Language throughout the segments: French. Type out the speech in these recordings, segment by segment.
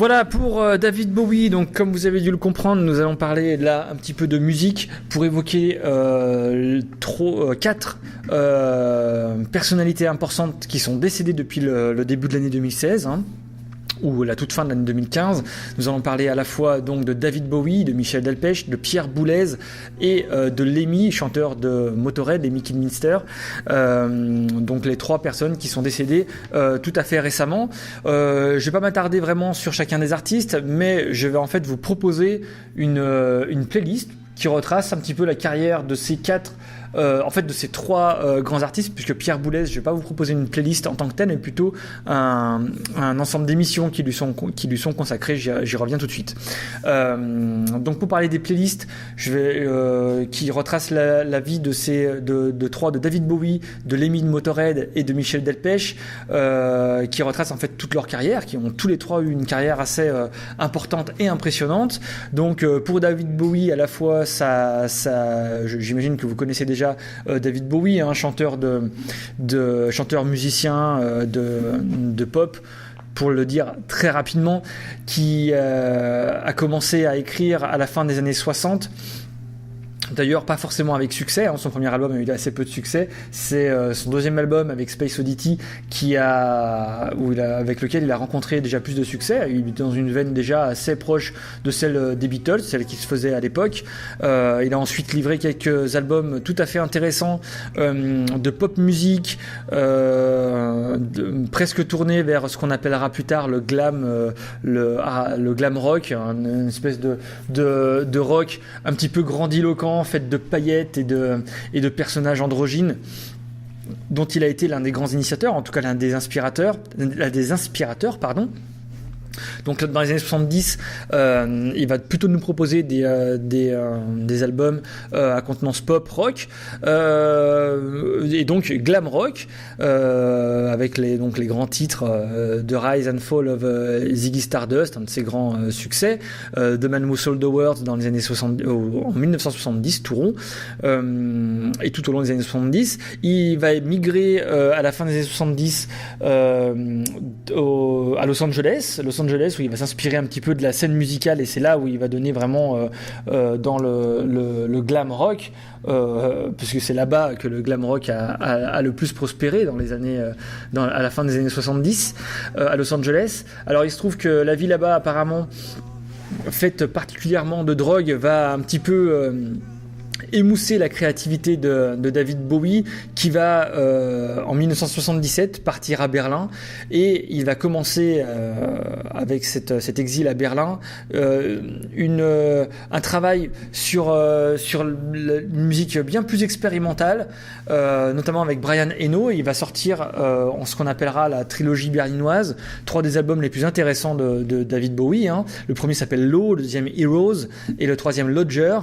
Voilà pour David Bowie. Donc, comme vous avez dû le comprendre, nous allons parler là un petit peu de musique pour évoquer quatre personnalités importantes qui sont décédées depuis le début de l'année 2016. Ou la toute fin de l'année 2015. Nous allons parler à la fois donc de David Bowie, de Michel Delpech, de Pierre Boulez et de Lemmy, chanteur de Motörhead, Lemmy Kilmister. Donc les trois personnes qui sont décédées tout à fait récemment. Je vais pas m'attarder vraiment sur chacun des artistes, mais je vais en fait vous proposer une playlist qui retrace un petit peu la carrière de ces de ces trois grands artistes, puisque Pierre Boulez, je vais pas vous proposer une playlist en tant que telle, mais plutôt un ensemble d'émissions qui lui sont consacrées. J'y reviens tout de suite. Donc pour parler des playlists, qui retracent la vie de trois, de David Bowie, de Lemmy de Motörhead et de Michel Delpech, qui retracent en fait toute leur carrière, qui ont tous les trois eu une carrière assez importante et impressionnante. Donc pour David Bowie, à la fois j'imagine que vous connaissez déjà David Bowie, chanteur musicien de pop, pour le dire très rapidement, qui a commencé à écrire à la fin des années 60. D'ailleurs, pas forcément avec succès. Son premier album a eu assez peu de succès. C'est son deuxième album avec Space Oddity avec lequel il a rencontré déjà plus de succès. Il est dans une veine déjà assez proche de celle des Beatles, celle qui se faisait à l'époque. Il a ensuite livré quelques albums tout à fait intéressants de pop musique, presque tournés vers ce qu'on appellera plus tard le glam rock, une espèce de rock un petit peu grandiloquent, faite de paillettes et de personnages androgynes, dont il a été l'un des grands initiateurs, en tout cas l'un des inspirateurs, pardon. Donc dans les années 70, il va plutôt nous proposer des albums à contenance pop rock, et donc glam rock, avec les grands titres de Rise and Fall of Ziggy Stardust, un de ses grands succès, The Man Who Sold the World dans les années 1970, tout rond, et tout au long des années 70. Il va migrer à la fin des années 70 à Los Angeles, où il va s'inspirer un petit peu de la scène musicale, et c'est là où il va donner vraiment dans le glam rock, puisque c'est là-bas que le glam rock a le plus prospéré dans les années, à la fin des années 70 à Los Angeles. Alors il se trouve que la vie là-bas, apparemment faite particulièrement de drogue, va un petit peu émousser la créativité de David Bowie, qui va en 1977 partir à Berlin, et il va commencer avec cet exil à Berlin un travail sur une musique bien plus expérimentale, notamment avec Brian Eno. Il va sortir en ce qu'on appellera la trilogie berlinoise, trois des albums les plus intéressants de David Bowie. Le premier s'appelle Low, le deuxième Heroes et le troisième Lodger,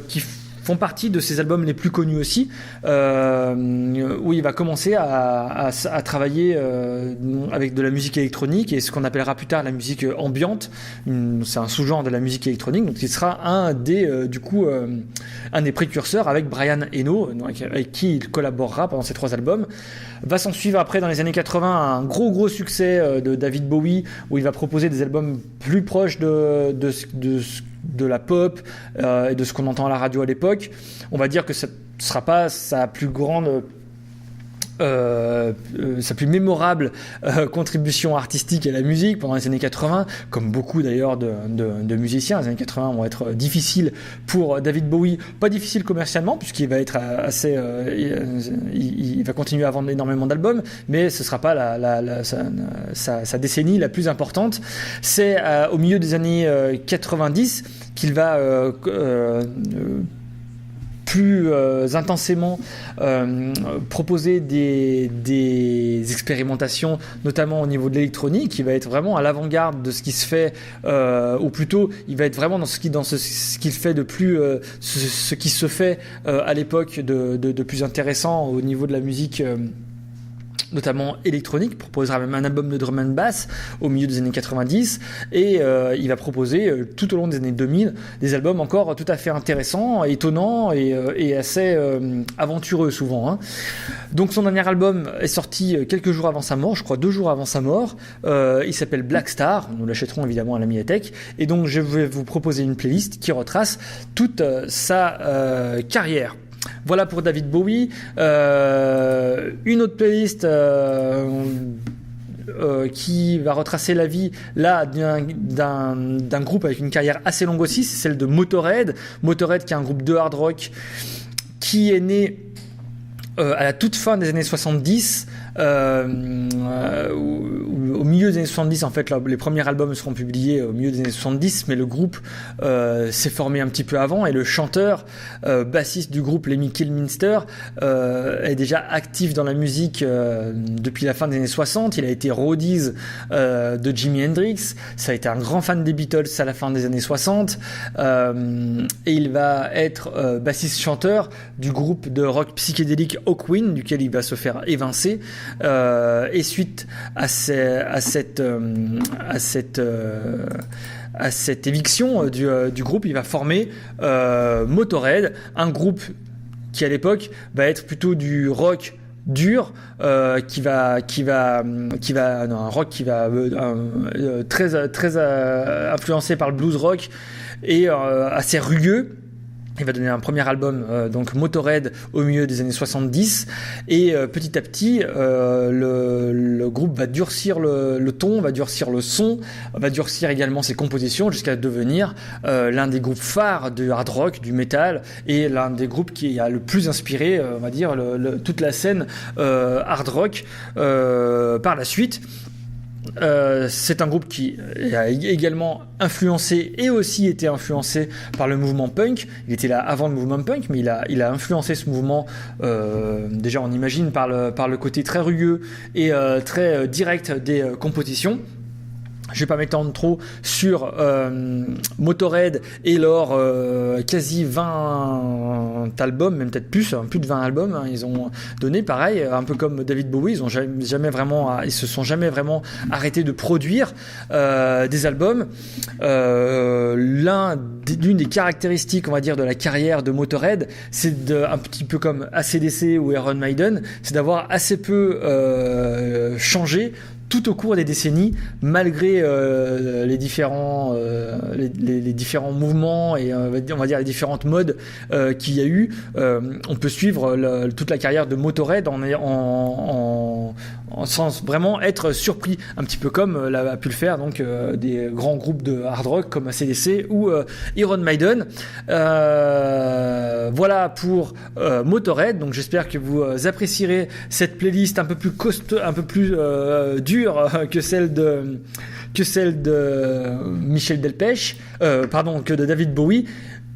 qui font partie de ses albums les plus connus aussi, où il va commencer à travailler avec de la musique électronique et ce qu'on appellera plus tard la musique ambiante. C'est un sous-genre de la musique électronique, donc il sera un des précurseurs avec Brian Eno, avec qui il collaborera pendant ces trois albums. Va s'en suivre après, dans les années 80, un gros succès de David Bowie, où il va proposer des albums plus proches de la pop et de ce qu'on entend à la radio à l'époque. On va dire que ça ne sera pas sa plus grande sa plus mémorable contribution artistique à la musique pendant les années 80, comme beaucoup d'ailleurs de musiciens. Les années 80 vont être difficiles pour David Bowie, pas difficiles commercialement puisqu'il va être il va continuer à vendre énormément d'albums, mais ce sera pas sa décennie la plus importante. C'est au milieu des années 90 qu'il va plus intensément proposer des expérimentations, notamment au niveau de l'électronique, qui va être vraiment à l'avant-garde de ce qui se fait, ou plutôt il va être vraiment dans ce qu'il fait de plus, ce qui se fait à l'époque de plus intéressant au niveau de la musique notamment électronique, proposera même un album de drum and bass au milieu des années 90 et il va proposer tout au long des années 2000 des albums encore tout à fait intéressants, étonnants et assez aventureux souvent, hein. Donc son dernier album est sorti quelques jours avant sa mort, je crois 2 jours avant sa mort, il s'appelle Black Star, nous l'achèterons évidemment à la médiathèque, et donc je vais vous proposer une playlist qui retrace toute sa carrière. Voilà pour David Bowie. Une autre playlist qui va retracer la vie là d'un groupe avec une carrière assez longue aussi, c'est celle de Motorhead. Motorhead qui est un groupe de hard rock qui est né à la toute fin des années 70, au milieu des années 70 en fait, là, les premiers albums seront publiés au milieu des années 70, mais le groupe s'est formé un petit peu avant et le chanteur bassiste du groupe Lemmy Kilminster est déjà actif dans la musique depuis la fin des années 60. Il a été roadies de Jimi Hendrix, ça a été un grand fan des Beatles à la fin des années 60 et il va être bassiste chanteur du groupe de rock psychédélique Hawkwind, duquel il va se faire évincer. Et suite à cette éviction du groupe, il va former Motorhead, un groupe qui à l'époque va être plutôt du rock dur, un rock qui va très influencé par le blues rock et assez rugueux. Il va donner un premier album, donc Motorhead, au milieu des années 70, et petit à petit, le groupe va durcir le ton, va durcir le son, va durcir également ses compositions, jusqu'à devenir l'un des groupes phares du hard rock, du metal, et l'un des groupes qui a le plus inspiré, on va dire, toute la scène hard rock par la suite. C'est un groupe qui a également influencé et aussi été influencé par le mouvement punk. Il était là avant le mouvement punk, mais il a influencé ce mouvement, déjà on imagine par le côté très rugueux et très direct des compositions. Je vais pas m'étendre trop sur Motorhead et leur quasi 20 albums, même peut-être plus de 20 albums, hein, ils ont donné, pareil, un peu comme David Bowie, ils se sont jamais vraiment arrêtés de produire des albums. L'une des caractéristiques, on va dire, de la carrière de Motorhead, c'est un petit peu comme AC/DC ou Iron Maiden, c'est d'avoir assez peu changé tout au cours des décennies, malgré les différents mouvements et on va dire les différentes modes qu'il y a eu, on peut suivre toute la carrière de Motorhead sans vraiment être surpris, un petit peu comme a pu le faire donc des grands groupes de hard rock comme AC/DC ou Iron Maiden. Voilà pour Motorhead. Donc j'espère que vous apprécierez cette playlist un peu plus costaud, un peu plus dure que celle de Michel Delpech, que de David Bowie.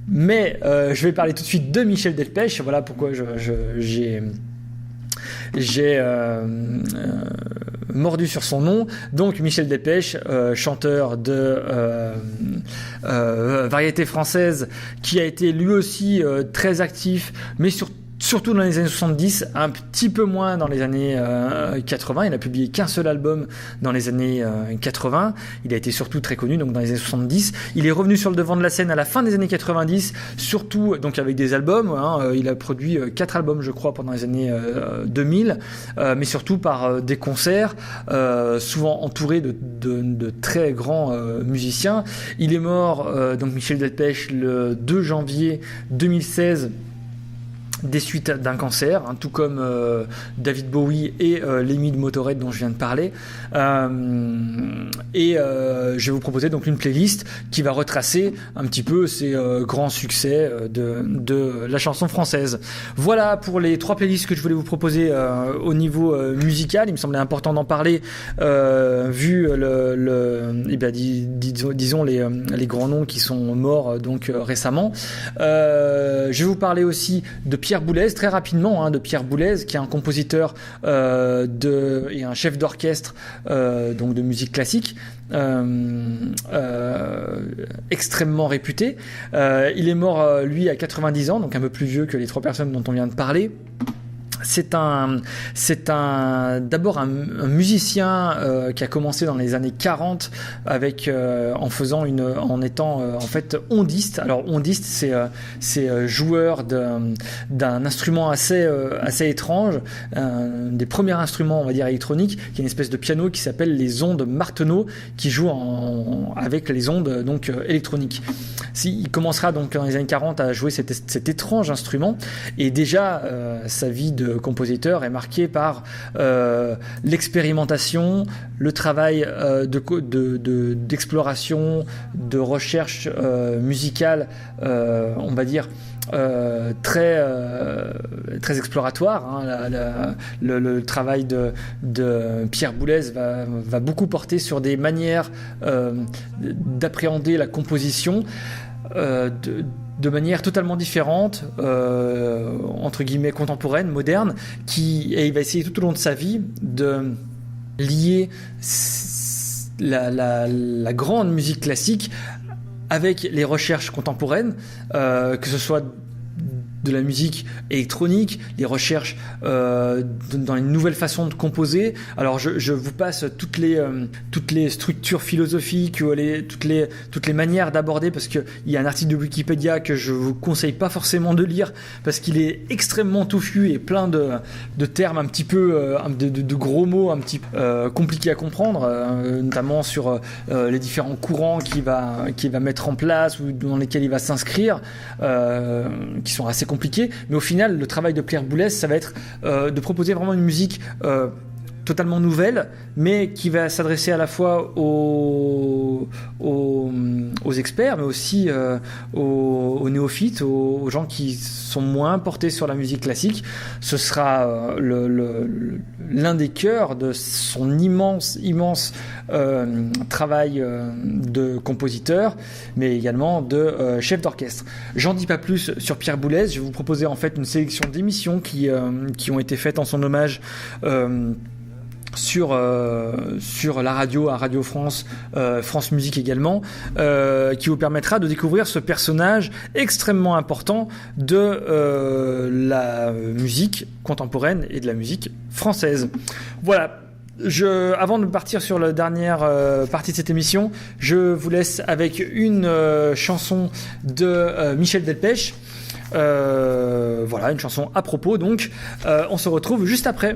Mais je vais parler tout de suite de Michel Delpech. Voilà pourquoi j'ai mordu sur son nom. Donc Michel Delpech, chanteur de variété française, qui a été lui aussi très actif, mais surtout dans les années 70, un petit peu moins dans les années 80. Il n'a publié qu'un seul album dans les années 80. Il a été surtout très connu donc dans les années 70. Il est revenu sur le devant de la scène à la fin des années 90, surtout donc avec des albums. Il a produit 4 albums, je crois, pendant les années 2000, mais surtout par des concerts, souvent entouré de très grands musiciens. Il est mort, donc Michel Delpech, le 2 janvier 2016, des suites d'un cancer, hein, tout comme David Bowie et Lemmy de Motorhead dont je viens de parler. Je vais vous proposer donc une playlist qui va retracer un petit peu ces grands succès de la chanson française. Voilà pour les 3 playlists que je voulais vous proposer au niveau musical. Il me semblait important d'en parler vu disons les grands noms qui sont morts donc récemment. Je vais vous parler aussi de Pierre Boulez, très rapidement, de Pierre Boulez, qui est un compositeur et un chef d'orchestre donc de musique classique, extrêmement réputé. Il est mort, lui, à 90 ans, donc un peu plus vieux que les 3 personnes dont on vient de parler. d'abord un musicien qui a commencé dans les années 40 en étant en fait ondiste. Alors ondiste, c'est joueur d'un instrument assez étrange, des premiers instruments, on va dire, électroniques, qui est une espèce de piano qui s'appelle les ondes Martenot, qui joue avec les ondes donc électroniques. Il commencera donc dans les années 40 à jouer cet étrange instrument, et déjà sa vie de compositeur est marqué par l'expérimentation, le travail d'exploration, de recherche musicale, on va dire très exploratoire. Hein. Le travail de Pierre Boulez va beaucoup porter sur des manières d'appréhender la composition de manière totalement différente, entre guillemets contemporaine, moderne, et il va essayer tout au long de sa vie de lier la grande musique classique avec les recherches contemporaines, que ce soit de la musique électronique, les recherches dans les nouvelles façons de composer. Alors je vous passe toutes les structures philosophiques, ou toutes les manières d'aborder, parce qu'il y a un article de Wikipédia que je vous conseille pas forcément de lire, parce qu'il est extrêmement touffu et plein de termes un petit peu de gros mots un petit peu compliqués à comprendre, notamment sur les différents courants qu'il va mettre en place ou dans lesquels il va s'inscrire, qui sont assez compliqué, mais au final le travail de Pierre Boulez, ça va être de proposer vraiment une musique totalement nouvelle, mais qui va s'adresser à la fois aux experts, mais aussi aux néophytes, aux gens qui sont moins portés sur la musique classique. Ce sera l'un des cœurs de son immense travail de compositeur, mais également de chef d'orchestre. J'en dis pas plus sur Pierre Boulez. Je vais vous proposer en fait une sélection d'émissions qui ont été faites en son hommage sur la radio, à Radio France, France Musique également, qui vous permettra de découvrir ce personnage extrêmement important de la musique contemporaine et de la musique française. Voilà. Avant de partir sur la dernière partie de cette émission, je vous laisse avec une chanson de Michel Delpech. Voilà, une chanson à propos, donc on se retrouve juste après.